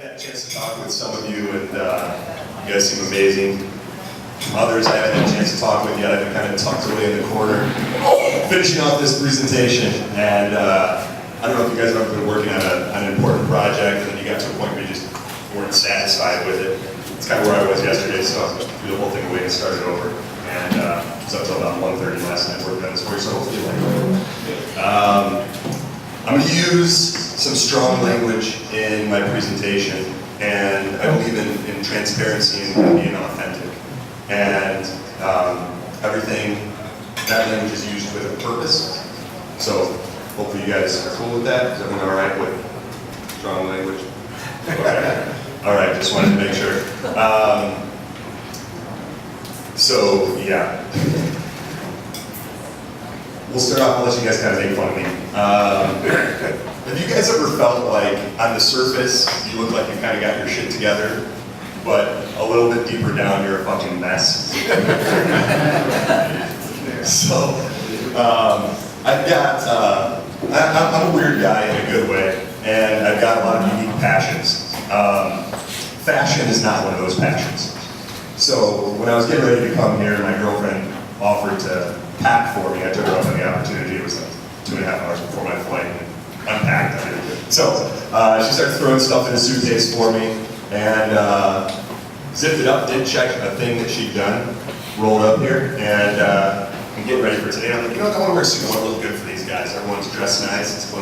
had a chance to talk with some of you, and you guys seem amazing. Others I haven't had a chance to talk with yet. I've been kind of tucked away in the corner, finishing off this presentation. And I don't know if you guys have ever been working on an important project, and then you got to a point where you just weren't satisfied with it. It's kind of where I was yesterday, so I threw the whole thing away and started over. And it was up until about 1:30 last night working on this work, so hopefully you like it. I'm going to use some strong language in my presentation, and I believe in transparency and being authentic. And everything, that language is used with a purpose. So hopefully you guys are cool with that. Is everyone all right with strong language? Okay. All right, just wanted to make sure. So yeah. We'll start off, I'll let you guys kind of make fun of me. Have you guys ever felt like on the surface you look like you kind of got your shit together, but a little bit deeper down you're a fucking mess? So, I'm a weird guy in a good way, and I've got a lot of unique passions. Fashion is not one of those passions. So when I was getting ready to come here, my girlfriend offered to pack for me. I took her up on the opportunity. It was like 2.5 hours before my flight, and unpacked everything. So she started throwing stuff in a suitcase for me, and zipped it up, did check a thing that she'd done, rolled up here, and I'm getting ready for today. I'm like, you know what, I want to wear a suit. I want to look good for these guys. Everyone's dressed nice. It's a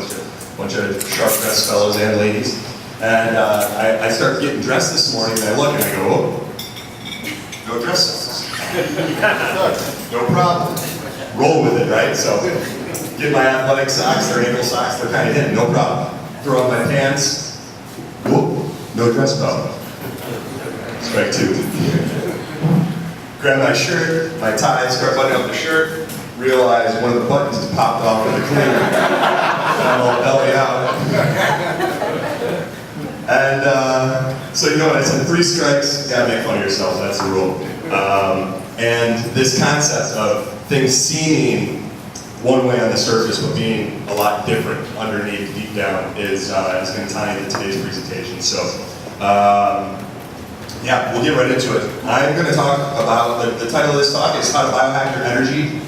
bunch of sharp-dressed fellows and ladies. And I start getting dressed this morning, and I look and I go, oh, no dress size. No problem. Roll with it, right? So get my athletic socks, they're ankle socks, they're kind of hidden, no problem. Throw on my pants, whoop, no dress code. Strike two. Grab my shirt, my tie, start buttoning up the shirt, realize one of the buttons is popped off with the cleaner. I'm all belly out. And so you know what I said, 3 strikes, you gotta make fun of yourself, that's the rule. And this concept of things seeming one way on the surface but being a lot different underneath, deep down, is going to tie into today's presentation. So yeah, we'll get right into it. I'm going to talk about, the title of this talk is How to Biohack Your Energy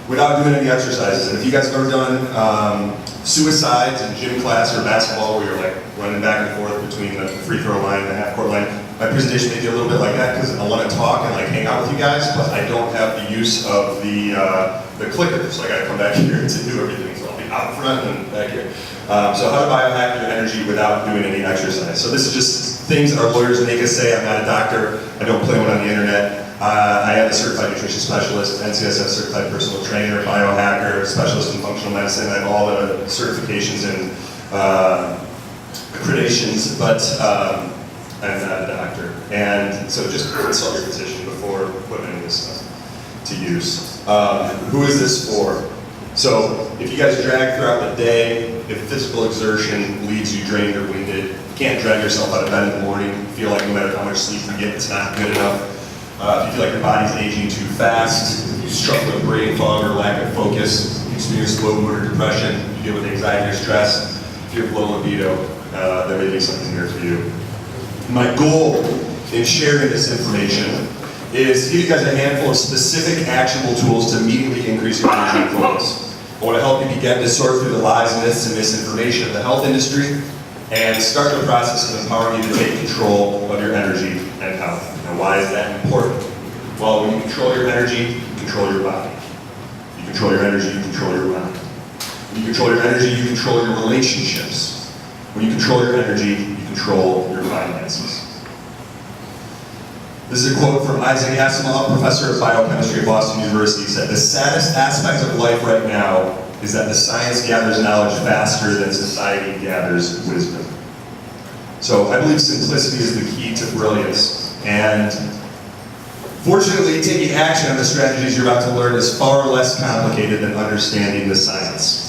Without Doing Any Exercises. And if you guys have ever done suicides in gym class or basketball where you're like running back and forth between the free throw line and the half court line, my presentation may be a little bit like that because I want to talk and like hang out with you guys, but I don't have the use of the clicker, so I got to come back here to do everything. So I'll be out front and back here. So how to biohack your energy without doing any exercise. So this is just things that our lawyers make us say. I'm not a doctor. I don't play one on the internet. I am a certified nutrition specialist, NCSF certified personal trainer, biohacker, specialist in functional medicine. I have all the certifications and accreditations, but I'm not a doctor. And so just consult your physician before putting any of this stuff to use. Who is this for? So if you guys drag throughout the day, if physical exertion leaves you drained or winded, you can't drag yourself out of bed in the morning, you feel like no matter how much sleep you get, it's not good enough. If you feel like your body's aging too fast, you struggle with brain fog or lack of focus, you experience low mood or depression, you deal with anxiety or stress, if you have low libido, there may be something here for you. My goal in sharing this information is to give you guys a handful of specific actionable tools to immediately increase your energy and focus. I want to help you begin to sort through the lies, myths, and misinformation of the health industry and start the process of empowering you to take control of your energy and health. Now, why is that important? Well, when you control your energy, you control your body. You control your energy, you control your mind. When you control your energy, you control your relationships. When you control your energy, you control your finances. This is a quote from Isaac Asimov, professor of biochemistry at Boston University. He said, "The saddest aspect of life right now is that the science gathers knowledge faster than society gathers wisdom." So I believe simplicity is the key to brilliance. And fortunately, taking action on the strategies you're about to learn is far less complicated than understanding the science.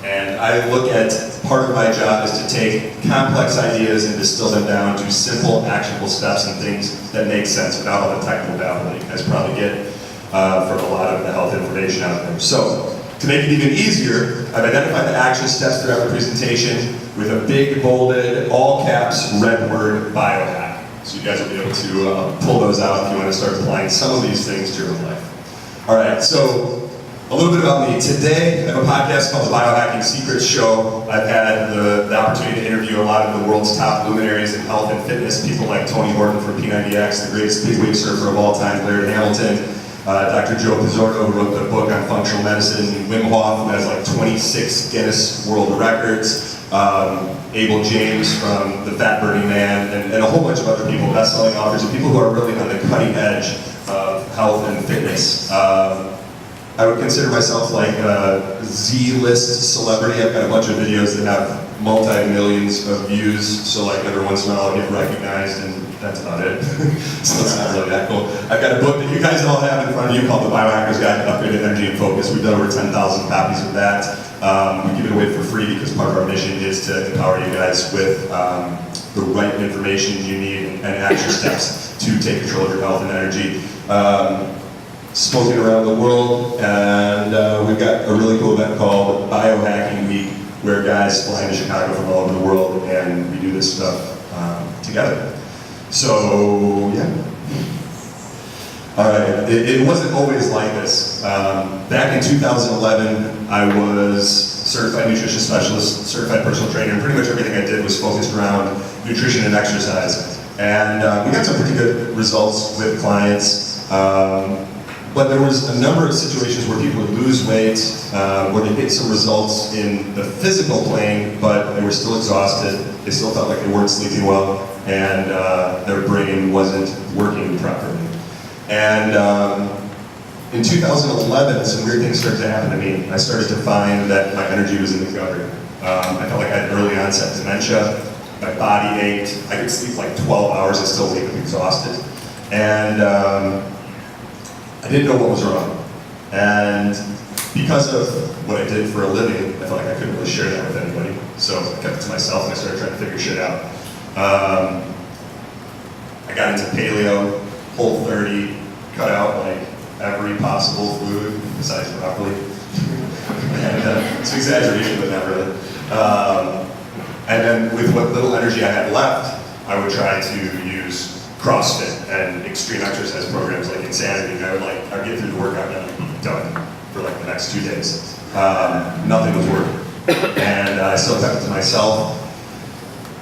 And I look at part of my job is to take complex ideas and distill them down to simple, actionable steps and things that make sense without all the technical babble that you guys probably get from a lot of the health information out there. So, to make it even easier, I've identified the action steps throughout the presentation with a big bolded, all caps, red word, biohack. So you guys will be able to pull those out if you want to start applying some of these things to your own life. All right, so a little bit about me. Today, I have a podcast called the Biohacking Secrets Show. I've had the opportunity to interview a lot of the world's top luminaries in health and fitness, people like Tony Horton from P90X, the greatest big wave surfer of all time, Larry Hamilton, Dr. Joe Pizzorno, who wrote the book on functional medicine, Wim Hof, who has like 26 Guinness World Records, Abel James from The Fat Burning Man, and a whole bunch of other people, best-selling authors, and people who are really on the cutting edge of health and fitness. I would consider myself like a Z-list celebrity. I've got a bunch of videos that have multi-millions of views, so like every once in a while I'll get recognized, and that's about it. So it's not really that cool. I've got a book that you guys all have in front of you called The Biohacker's Guide to Upgraded Energy and Focus. We've done over 10,000 copies of that. We give it away for free because part of our mission is to empower you guys with the right information you need and action steps to take control of your health and energy. Spoken around the world, and we've got a really cool event called Biohacking Week, where guys fly into Chicago from all over the world, and we do this stuff together. So, yeah. All right, it wasn't always like this. Back in 2011, I was certified nutrition specialist, certified personal trainer, and pretty much everything I did was focused around nutrition and exercise. And we got some pretty good results with clients. But there was a number of situations where people would lose weight, where they get some results in the physical plane, but they were still exhausted, they still felt like they weren't sleeping well, and their brain wasn't working properly. And in 2011, some weird things started to happen to me. I started to find that my energy was in the gutter. I felt like I had early onset dementia, my body ached, I could sleep like 12 hours and still wake up exhausted. And I didn't know what was wrong. And because of what I did for a living, I felt like I couldn't really share that with anybody. So I kept it to myself and I started trying to figure shit out. I got into paleo, Whole30, cut out like every possible food besides broccoli. And it's an exaggeration, but not really. And then with what little energy I had left, I would try to use CrossFit and extreme exercise programs like Insanity. And I'd get through the workout and I'd be done for like the next 2 days. Nothing was working. And I still kept it to myself.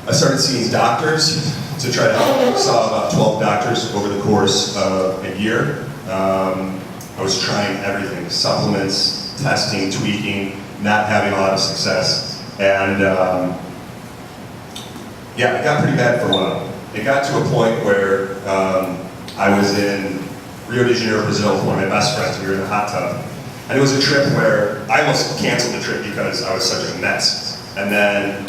I started seeing doctors to try to help. Saw about 12 doctors over the course of a year. I was trying everything, supplements, testing, tweaking, not having a lot of success. And yeah, it got pretty bad for a while. It got to a point where I was in Rio de Janeiro, Brazil with one of my best friends. We were in a hot tub. And it was a trip where I almost canceled the trip because I was such a mess. And then,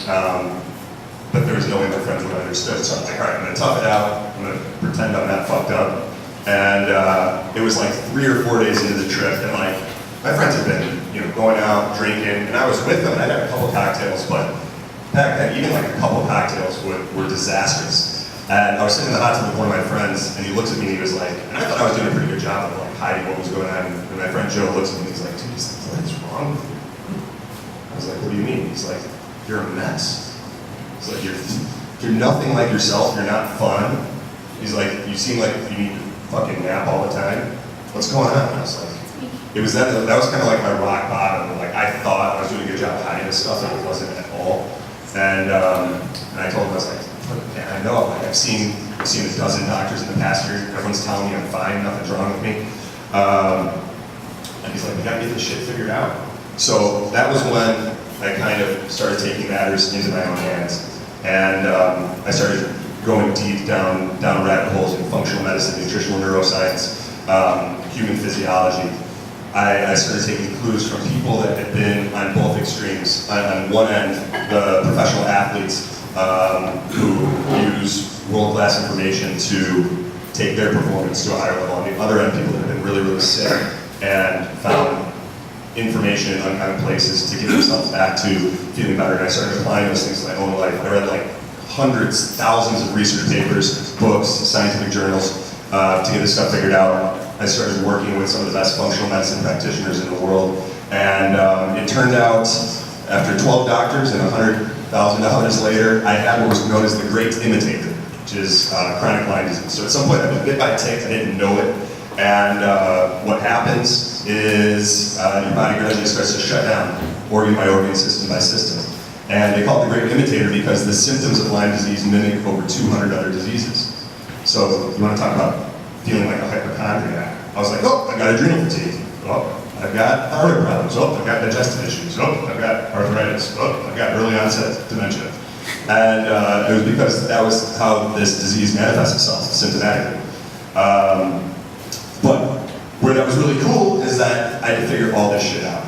but there was no way my friends would have understood. So I'm like, all right, I'm gonna tough it out. I'm gonna pretend I'm not fucked up. And it was like 3 or 4 days into the trip, and like, my friends had been, going out, drinking, and I was with them, and I'd had a couple cocktails, but back then, even like a couple cocktails were disastrous. And I was sitting in the hot tub with one of my friends, and he looks at me and he was like, and I thought I was doing a pretty good job of like hiding what was going on. And my friend Joe looks at me and he's like, dude, what's wrong with you? I was like, what do you mean? He's like, you're a mess. He's like, you're nothing like yourself, you're not fun. He's like, you seem like you need to fucking nap all the time. What's going on? And I was like, it was that was kind of like my rock bottom. Like I thought I was doing a good job of hiding this stuff, and it wasn't at all. And I told him, I was like, yeah, I know. Like I've seen a dozen doctors in the past year. Everyone's telling me I'm fine, nothing's wrong with me. And he's like, we gotta get this shit figured out. So that was when I kind of started taking matters into my own hands, and I started going deep down rabbit holes in functional medicine, nutritional neuroscience, human physiology. I started taking clues from people that had been on both extremes. On one end, the professional athletes who use world-class information to take their performance to a higher level. On the other end, people that have been really, really sick and found information in uncommon places to get themselves back to feeling better. And I started applying those things to my own life. I read like hundreds, thousands of research papers, books, scientific journals to get this stuff figured out. I started working with some of the best functional medicine practitioners in the world, and it turned out after 12 doctors and 100 $1,000 later, I had what was known as the Great Imitator, which is chronic Lyme disease. So at some point I've been bit by a tick, I didn't know it, and what happens is your body gradually starts to shut down, organ by organ, system by system. And they call it the Great Imitator because the symptoms of Lyme disease mimic over 200 other diseases. So you want to talk about feeling like a hypochondriac. I was like, oh, I've got adrenal fatigue. Oh, I've got thyroid problems. Oh, I've got digestive issues. Oh, I've got arthritis. Oh, I've got early onset dementia. And it was because that was how this disease manifests itself, symptomatically. But where that was really cool is that I had to figure all this shit out.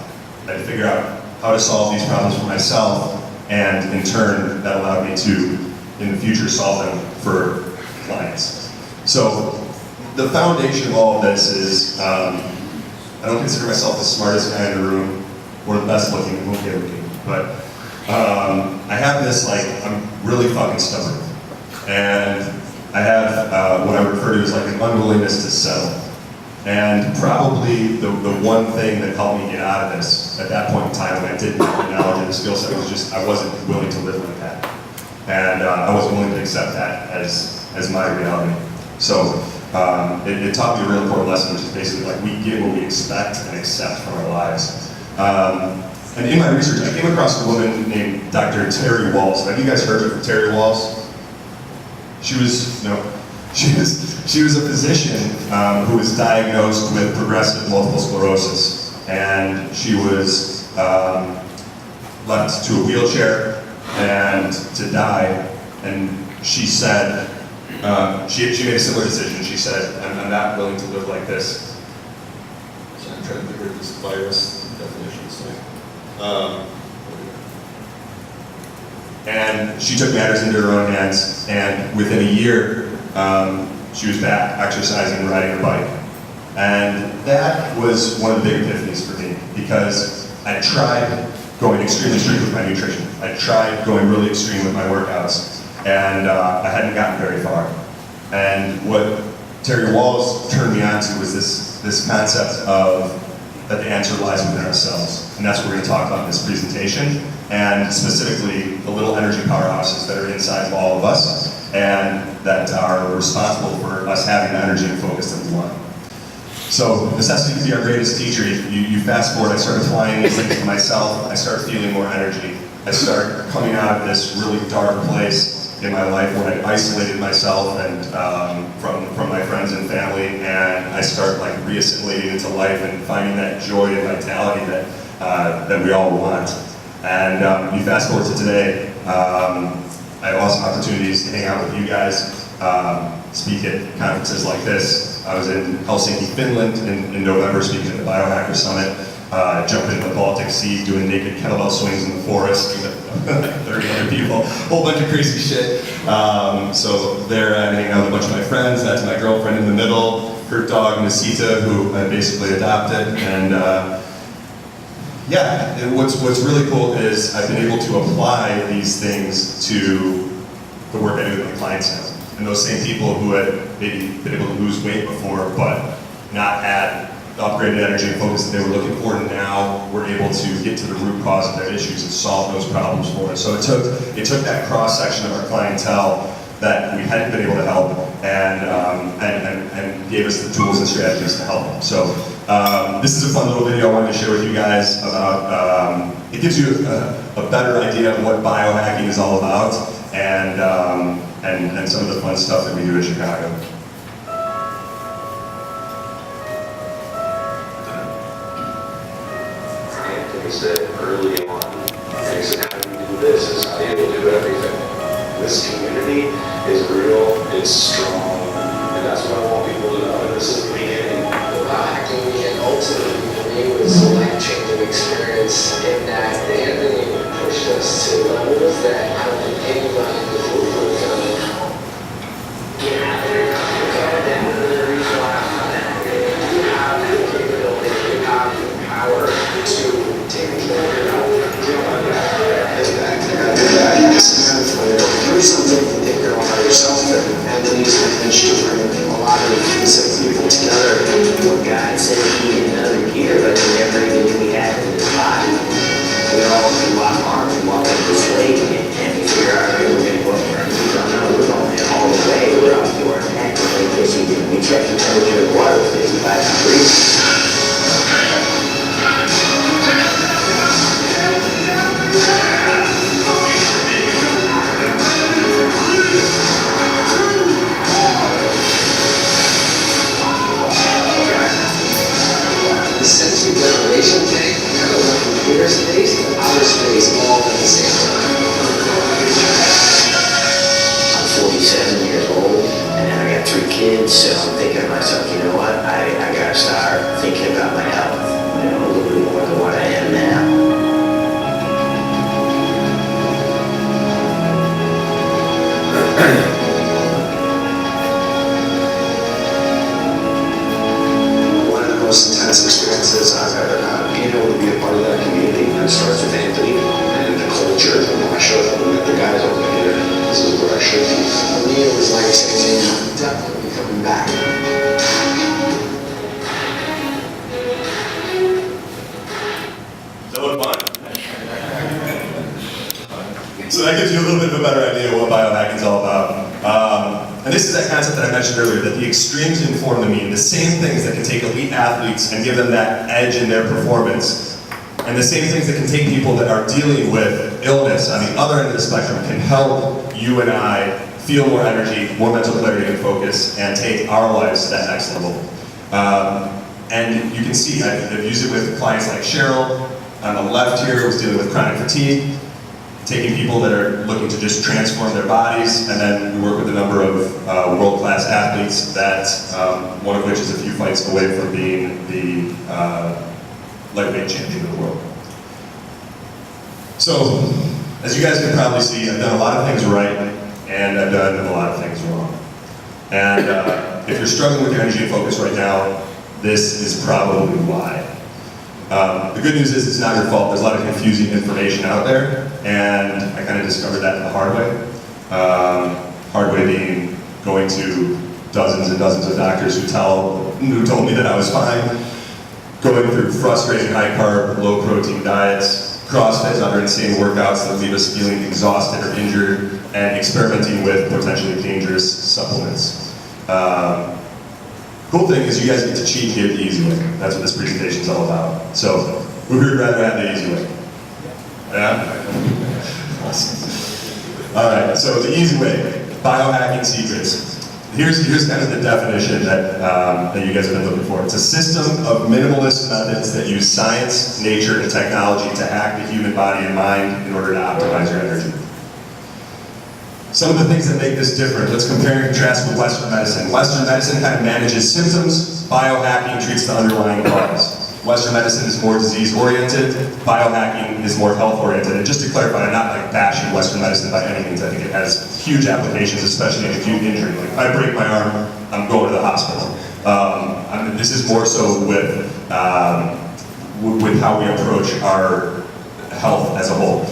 I had to figure out how to solve these problems for myself, and in turn, that allowed me to, in the future, solve them for clients. So the foundation of all of this is, I don't consider myself the smartest guy in the room, or the best looking, okay looking, but I have this, like, I'm really fucking stubborn. And I have what I would refer to as like an unwillingness to settle. And probably the one thing that helped me get out of this at that point in time when I didn't have the knowledge and the skill set was just I wasn't willing to live like that. And I wasn't willing to accept that as my reality. So it taught me a real important lesson, which is basically like we get what we expect and accept from our lives. And in my research, I came across a woman named Dr. Terry Walls. Have you guys heard of Terry Walls? She was a physician who was diagnosed with progressive multiple sclerosis, and she was left to a wheelchair and to die. And she said, she made a similar decision. She said, I'm not willing to live like this. So I'm trying to figure this virus definition. And she took matters into her own hands, and within a year, she was back exercising and riding her bike. And that was one of the big epiphanies for me, because I tried going extremely strict with my nutrition. I tried going really extreme with my workouts, and I hadn't gotten very far. And what Terry Walls turned me on to was this concept of that the answer lies within ourselves. And that's what we're going to talk about in this presentation, and specifically the little energy powerhouses that are inside of all of us, and that are responsible for us having the energy and focus that we want. So necessity can be our greatest teacher. You fast forward, I started applying these things to myself, I started feeling more energy. I started coming out of this really dark place in my life where I isolated myself and from my friends and family, and I started like re-assimilating into life and finding that joy and vitality that we all want. And you fast forward to today, I have awesome opportunities to hang out with you guys, speak at conferences like this. I was in Helsinki, Finland in November speaking at the Biohacker Summit, jumping in the Baltic Sea, doing naked kettlebell swings in the forest with 30 other people, a whole bunch of crazy shit. So there I'm hanging out with a bunch of my friends. That's my girlfriend in the middle, her dog Nasita, who I basically adopted. And yeah, and what's really cool is I've been able to apply these things to the work I do with my clients now. And those same people who had maybe been able to lose weight before, but not had the upgraded energy and focus that they were looking for, now we're able to get to the root cause of their issues and solve those problems for us. So it took that cross section of our clientele that we hadn't been able to help, and gave us the tools and strategies to help them. So this is a fun little video I wanted to share with you guys about. It gives you a better idea of what biohacking is all about, and some of the fun stuff that we do in Chicago. Said early on, they said, how do we do this? Is how you do everything. This community is real, it's strong, and that's what I want people to know. And this is the beginning. Biohacking and ultimately for me was a life-changing experience in that they have been able to push us to levels that I don't think anybody in the group was going to get out there. And that was the reason why I found that you have the capability, you have the power to take control of your health. Do something that you're all by yourself, and then use the niche to bring a lot of sick people together. What God said he needed another gear, but he never even knew he had it in his body. We all can walk arm and walk up this lake and I'm thinking to myself, you know what, I gotta start thinking about my health, you know, a little bit more than what I am now. One of the most intense experiences I've ever had, being able to be a part of that community, and it starts with Anthony and the culture. When I showed up and met the guys, I was like, yeah, this is where I should be. For me, it was life-changing. I'm definitely coming back. Does that look fun? So that gives you a little bit of a better idea of what biohacking is all about. And this is that concept that I mentioned earlier, that the extremes inform the mean. The same things that can take elite athletes and give them that edge in their performance, and the same things that can take people that are dealing with illness on the other end of the spectrum can help you and I feel more energy, more mental clarity and focus, and take our lives to that next level. And you can see, I've used it with clients like Cheryl. On the left here, was dealing with chronic fatigue, taking people that are looking to just transform their bodies, and then we work with a number of world-class athletes that, one of which is a few fights away from being the lightweight champion of the world. So, as you guys can probably see, I've done a lot of things right, and I've done a lot of things wrong. And if you're struggling with your energy and focus right now, this is probably why. The good news is it's not your fault. There's a lot of confusing information out there, and I kind of discovered that the hard way. Hard way being going to dozens and dozens of doctors who told me that I was fine, going through frustrating high-carb, low-protein diets, CrossFit and other insane workouts that leave us feeling exhausted or injured, and experimenting with potentially dangerous supplements. Cool thing is you guys get to cheat and get the easy way. That's what this presentation is all about. So, who would rather have the easy way? Yeah? Awesome. All right, so the easy way, biohacking secrets. Here's kind of the definition that you guys have been looking for. It's a system of minimalist methods that use science, nature, and technology to hack the human body and mind in order to optimize your energy. Some of the things that make this different, let's compare and contrast with Western medicine. Western medicine kind of manages symptoms, biohacking treats the underlying cause. Western medicine is more disease-oriented, biohacking is more health-oriented. And just to clarify, I'm not like bashing Western medicine by any means. I think it has huge applications, especially in acute injury. Like if I break my arm, I'm going to the hospital. This is more so with how we approach our health as a whole.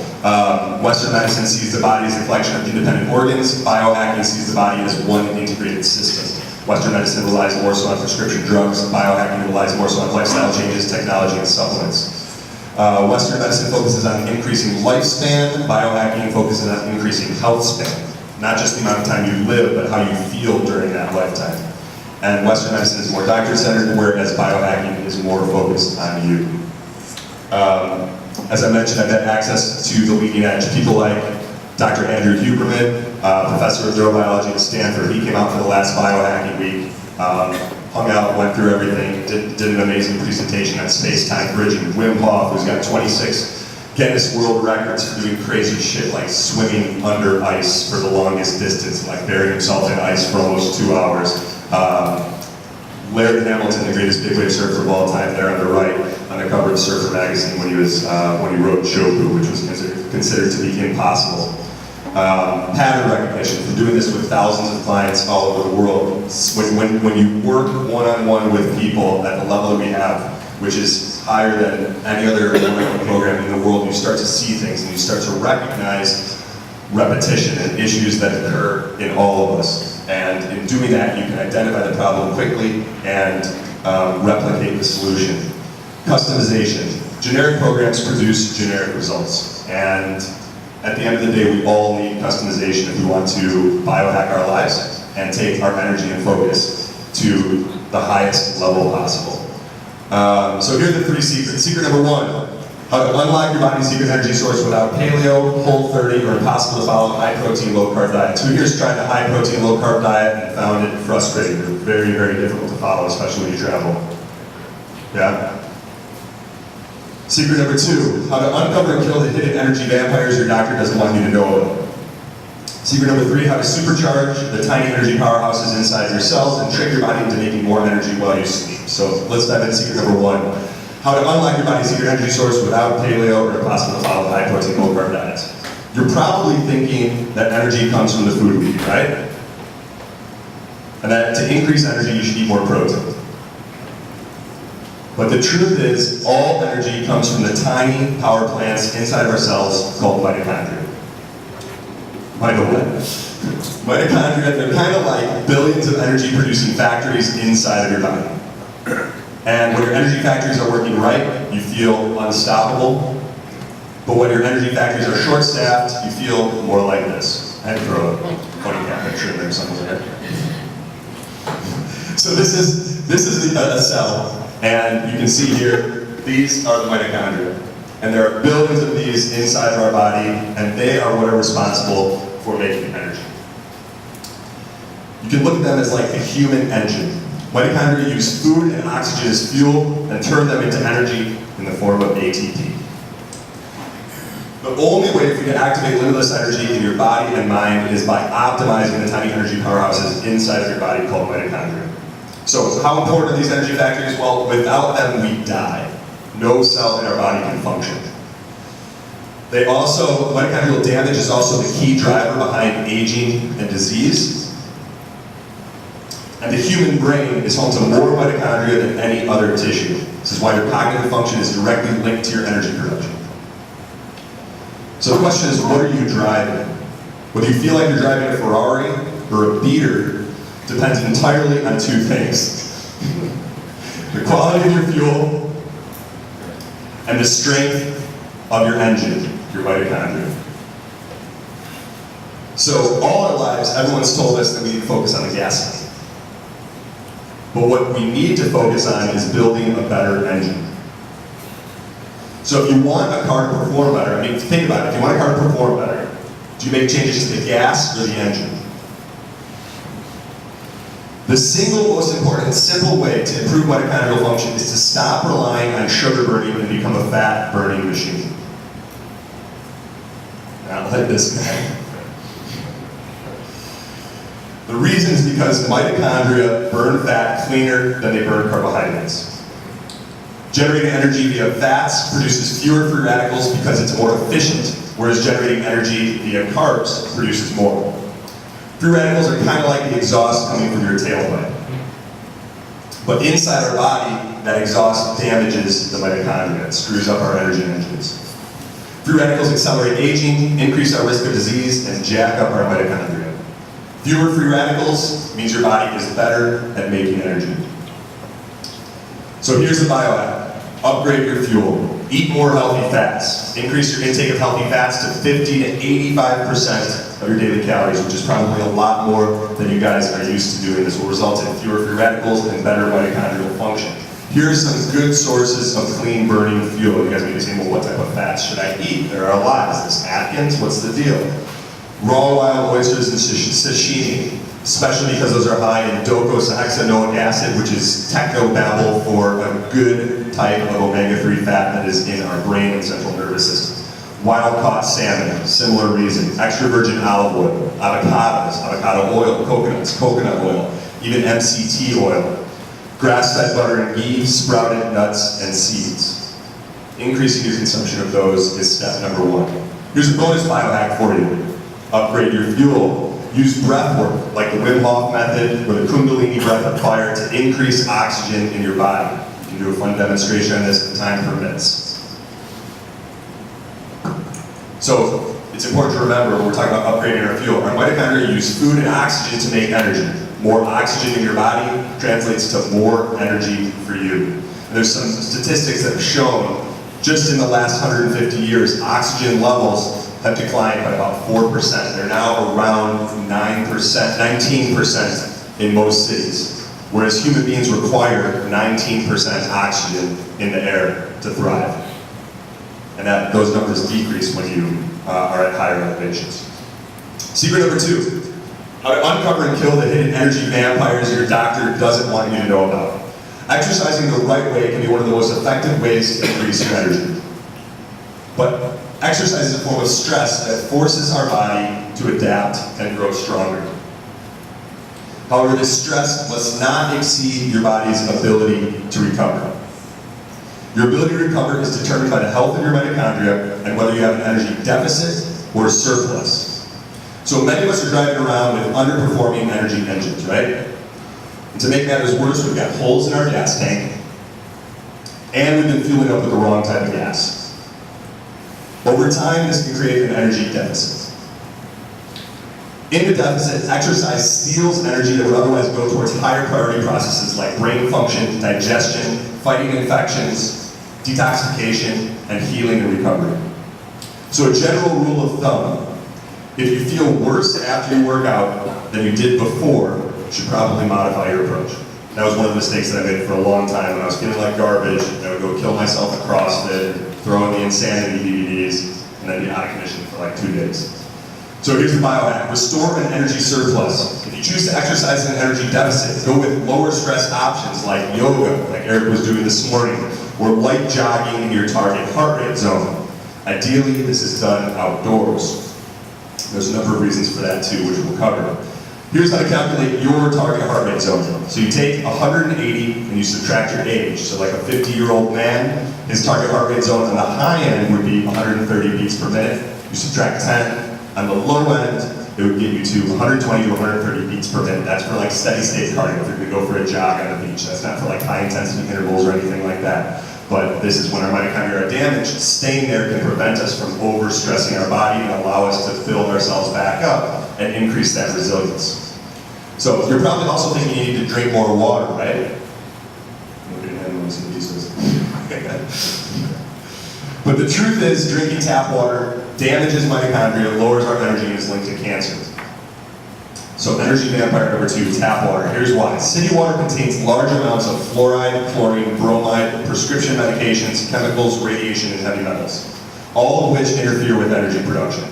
Western medicine sees the body as a collection of independent organs. Biohacking sees the body as one integrated system. Western medicine relies more so on prescription drugs. Biohacking relies more so on lifestyle changes, technology, and supplements. Western medicine focuses on increasing lifespan. Biohacking focuses on increasing health span. Not just the amount of time you live, but how you feel during that lifetime. And Western medicine is more doctor-centered, whereas biohacking is more focused on you. As I mentioned, I've had access to the leading edge. People like Dr. Andrew Huberman, professor of neurobiology at Stanford. He came out for the last biohacking week, hung out, went through everything, did an amazing presentation on space-time bridging. Wim Hof, who's got 26 Guinness World Records for doing crazy shit like swimming under ice for the longest distance, like burying himself in ice for almost 2 hours. Larry Hamilton, the greatest big wave surfer of all time, there on the right, on the cover of Surfer magazine when he wrote Shoku, which was considered to be impossible. Pattern recognition, from doing this with thousands of clients all over the world. When you work one-on-one with people at the level that we have, which is higher than any other program in the world, you start to see things and you start to recognize repetition and issues that occur in all of us. And in doing that, you can identify the problem quickly and replicate the solution. Customization. Generic programs produce generic results. And at the end of the day, we all need customization if we want to biohack our lives and take our energy and focus to the highest level possible. So here are the 3 secrets. Secret number 1. How to unlock your body's secret energy source without paleo, Whole30, or impossible to follow high-protein, low-carb diets. Who here's tried a high-protein, low-carb diet and found it frustrating? They're very, very difficult to follow, especially when you travel. Yeah? Secret number 2, how to uncover and kill the hidden energy vampires your doctor doesn't want you to know about. Secret number 3, how to supercharge the tiny energy powerhouses inside your cells and trick your body into making more energy while you sleep. So let's dive into secret number 1. How to unlock your body's secret energy source without paleo or impossible to follow high protein, low carb diets. You're probably thinking that energy comes from the food we eat, right? And that to increase energy, you should eat more protein. But the truth is, all energy comes from the tiny power plants inside of our cells called mitochondria. Mitochondria, they're kind of like billions of energy producing factories inside of your body. And when your energy factories are working right, you feel unstoppable. But when your energy factories are short-staffed, you feel more like this. I had to throw a funny cat picture in there somewhere. So this is a cell, and you can see here, these are the mitochondria. And there are billions of these inside of our body, and they are what are responsible for making energy. You can look at them as like the human engine. Mitochondria use food and oxygen as fuel and turn them into energy in the form of ATP. The only way for you to activate limitless energy in your body and mind is by optimizing the tiny energy powerhouses inside of your body called mitochondria. So how important are these energy factories? Well, without them we die. No cell in our body can function. Mitochondrial damage is also the key driver behind aging and disease. And the human brain is home to more mitochondria than any other tissue. This is why your cognitive function is directly linked to your energy production. So the question is, what are you driving? Whether you feel like you're driving a Ferrari or a beater depends entirely on 2 things. The quality of your fuel and the strength of your engine, your mitochondria. So all our lives, everyone's told us that we need to focus on the gasoline. But what we need to focus on is building a better engine. So if you want a car to perform better, I mean, think about it. If you want a car to perform better, do you make changes to the gas or the engine? The single most important and simple way to improve mitochondrial function is to stop relying on sugar burning and become a fat burning machine. Not like this guy. The reason is because mitochondria burn fat cleaner than they burn carbohydrates. Generating energy via fats produces fewer free radicals because it's more efficient, whereas generating energy via carbs produces more. Free radicals are kind of like the exhaust coming from your tailpipe. But inside our body, that exhaust damages the mitochondria. It screws up our energy engines. Free radicals accelerate aging, increase our risk of disease, and jack up our mitochondria. Fewer free radicals means your body is better at making energy. So here's the biohack. Upgrade your fuel. Eat more healthy fats. Increase your intake of healthy fats to 50 to 85% of your daily calories, which is probably a lot more than you guys are used to doing. This will result in fewer free radicals and better mitochondrial function. Here are some good sources of clean burning fuel. You guys may be saying, well, what type of fats should I eat? There are a lot. Is this Atkins? What's the deal? Raw wild oysters and sashimi, especially because those are high in docosahexaenoic acid, which is technobabble for a good type of omega-3 fat that is in our brain and central nervous system. Wild-caught salmon, similar reason. Extra virgin olive oil, avocados, avocado oil, coconuts, coconut oil, even MCT oil. Grass-fed butter and ghee, sprouted nuts, and seeds. Increasing your consumption of those is step number 1. Here's a bonus biohack for you. Upgrade your fuel. Use breath work, like the Wim Hof method or the Kundalini breath of fire to increase oxygen in your body. You can do a fun demonstration on this if time permits. So, it's important to remember when we're talking about upgrading our fuel, our mitochondria use food and oxygen to make energy. More oxygen in your body translates to more energy for you. And there's some statistics that have shown just in the last 150 years, oxygen levels have declined by about 4%. They're now around 9%, 19% in most cities, whereas human beings require 19% oxygen in the air to thrive. And those numbers decrease when you are at higher elevations. Secret number 2, how to uncover and kill the hidden energy vampires your doctor doesn't want you to know about. Exercising the right way can be one of the most effective ways to increase your energy. But exercise is a form of stress that forces our body to adapt and grow stronger. However, this stress must not exceed your body's ability to recover. Your ability to recover is determined by the health of your mitochondria and whether you have an energy deficit or surplus. So many of us are driving around with underperforming energy engines, right? And to make matters worse, we've got holes in our gas tank, and we've been fueling up with the wrong type of gas. Over time, this can create an energy deficit. In the deficit, exercise steals energy that would otherwise go towards higher priority processes like brain function, digestion, fighting infections, detoxification, and healing and recovery. So a general rule of thumb, if you feel worse after you work out than you did before, you should probably modify your approach. That was one of the mistakes that I made for a long time. When I was feeling like garbage, I would go kill myself at CrossFit, throw in the insanity DVDs, and then be out of commission for like 2 days. So here's the biohack. Restore an energy surplus. If you choose to exercise in an energy deficit, go with lower stress options like yoga, like Eric was doing this morning, or light jogging in your target heart rate zone. Ideally, this is done outdoors. There's a number of reasons for that too, which we'll cover. Here's how to calculate your target heart rate zone. So you take 180 and you subtract your age. So like a 50-year-old man, his target heart rate zone on the high end would be 130 beats per minute. You subtract 10. On the low end, it would get you to 120 to 130 beats per minute. That's for like steady state cardio, if you're gonna go for a jog on the beach. That's not for like high intensity intervals or anything like that. But this is when our mitochondria are damaged. Staying there can prevent us from overstressing our body and allow us to build ourselves back up and increase that resilience. So you're probably also thinking you need to drink more water, right? But the truth is, drinking tap water damages mitochondria, lowers our energy, and is linked to cancer. So energy vampire number 2, tap water. Here's why. City water contains large amounts of fluoride, chlorine, bromide, prescription medications, chemicals, radiation, and heavy metals, all of which interfere with energy production.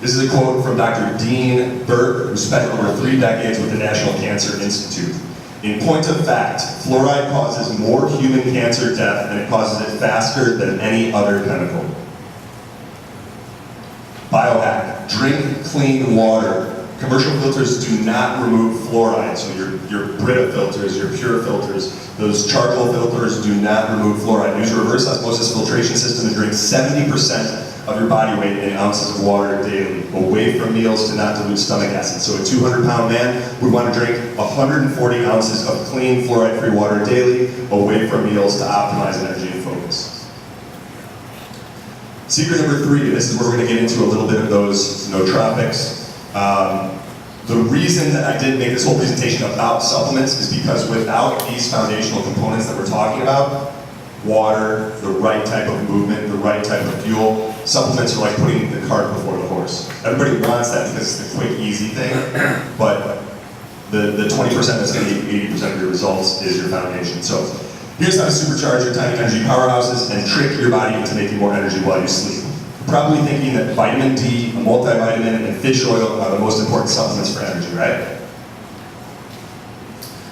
This is a quote from Dr. Dean Burke, who spent over 3 decades with the National Cancer Institute. In point of fact, fluoride causes more human cancer death and it causes it faster than any other chemical. Biohack, drink clean water. Commercial filters do not remove fluoride, so your Brita filters, your Pure filters, those charcoal filters do not remove fluoride. Use a reverse osmosis filtration system and drink 70% of your body weight in ounces of water daily, away from meals to not dilute stomach acid. So a 200-pound man would want to drink 140 ounces of clean, fluoride-free water daily, away from meals to optimize energy and focus. Secret number 3, and this is where we're going to get into a little bit of those nootropics. The reason that I did make this whole presentation about supplements is because without these foundational components that we're talking about, water, the right type of movement, the right type of fuel, supplements are like putting the cart before the horse. Everybody wants that because it's the quick, easy thing, but the 20% that's going to give you 80% of your results is your foundation. So here's how to supercharge your tiny energy powerhouses and trick your body into making more energy while you sleep. You're probably thinking that vitamin D, a multivitamin, and fish oil are the most important supplements for energy, right?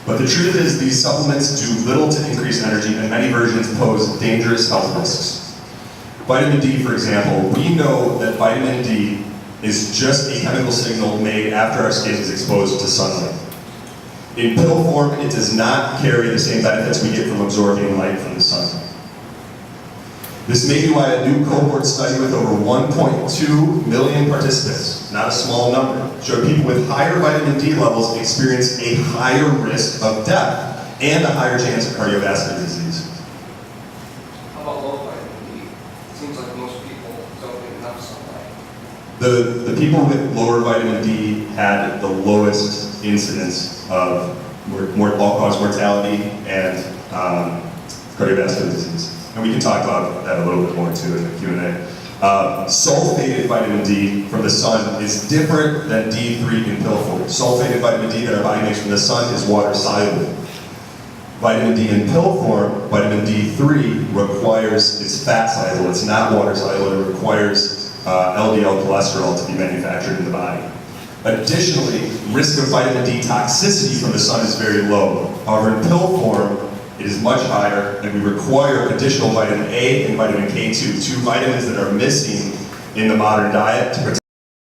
But the truth is these supplements do little to increase energy, and many versions pose dangerous health risks. Vitamin D, for example, we know that vitamin D is just a chemical signal made after our skin is exposed to sunlight. In pill form, it does not carry the same benefits we get from absorbing light from the sun. This may be why a new cohort study with over 1.2 million participants, not a small number, showed people with higher vitamin D levels experience a higher risk of death and a higher chance of cardiovascular disease. How about low vitamin D? It seems like most people don't get enough sunlight. The people with lower vitamin D had the lowest incidence of all-cause mortality and cardiovascular disease. And we can talk about that a little bit more too in the Q&A. Sulfated vitamin D from the sun is different than D3 in pill form. Sulfated vitamin D that our body makes from the sun is water soluble. Vitamin D in pill form, vitamin D3 requires, it's fat soluble, it's not water soluble, it requires LDL cholesterol to be manufactured in the body. Additionally, risk of vitamin D toxicity from the sun is very low. However, in pill form, it is much higher, and we require additional vitamin A and vitamin K2, 2 vitamins that are missing in the modern diet to protect